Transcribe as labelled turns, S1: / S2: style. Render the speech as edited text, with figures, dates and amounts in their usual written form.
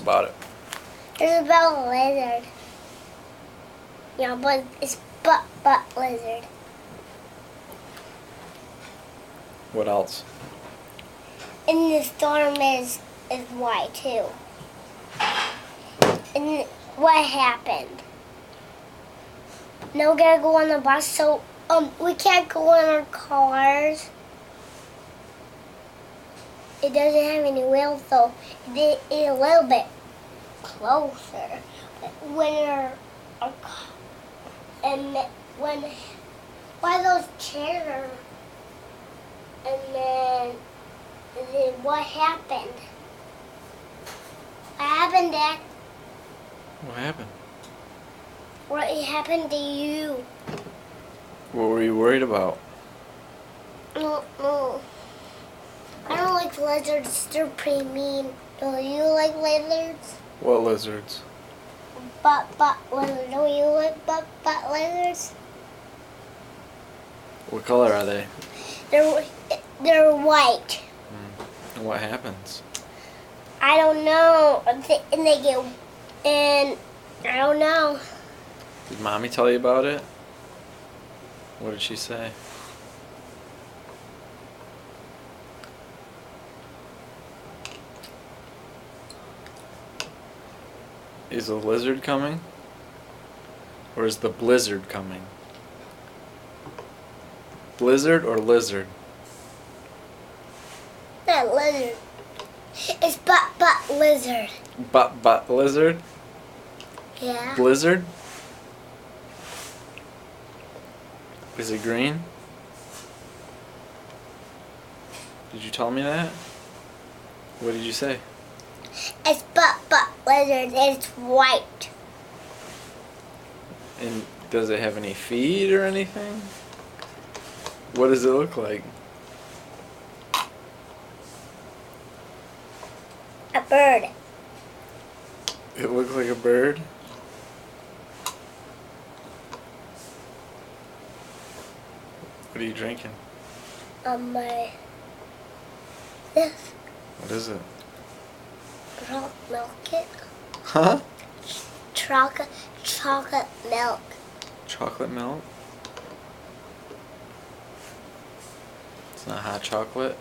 S1: About it.
S2: It's about a lizard. Yeah, but it's butt lizard.
S1: What else?
S2: And the storm is white too. And what happened? No, we gotta go on the bus, so we can't go in our cars. It doesn't have any wheels, so it's a little bit closer. But when why those chairs are, and then what happened? What happened, Dad?
S1: What happened?
S2: What happened to you?
S1: What were you worried about?
S2: No. I don't like lizards. They're pretty mean. Do you like lizards?
S1: What lizards?
S2: Butt lizards. Do you like butt lizards?
S1: What color are they?
S2: They're white.
S1: And what happens?
S2: I don't know. And I don't know.
S1: Did Mommy tell you about it? What did she say? Is a lizard coming? Or is the blizzard coming? Blizzard or lizard?
S2: Not lizard. It's butt lizard.
S1: Butt lizard?
S2: Yeah.
S1: Blizzard? Is it green? Did you tell me that? What did you say?
S2: It's butt lizard. It's white.
S1: And does it have any feet or anything? What does it look like?
S2: A bird.
S1: It looks like a bird? What are you drinking?
S2: This
S1: What is it?
S2: milk it.
S1: Huh?
S2: Chocolate milk.
S1: Chocolate milk? It's not hot chocolate?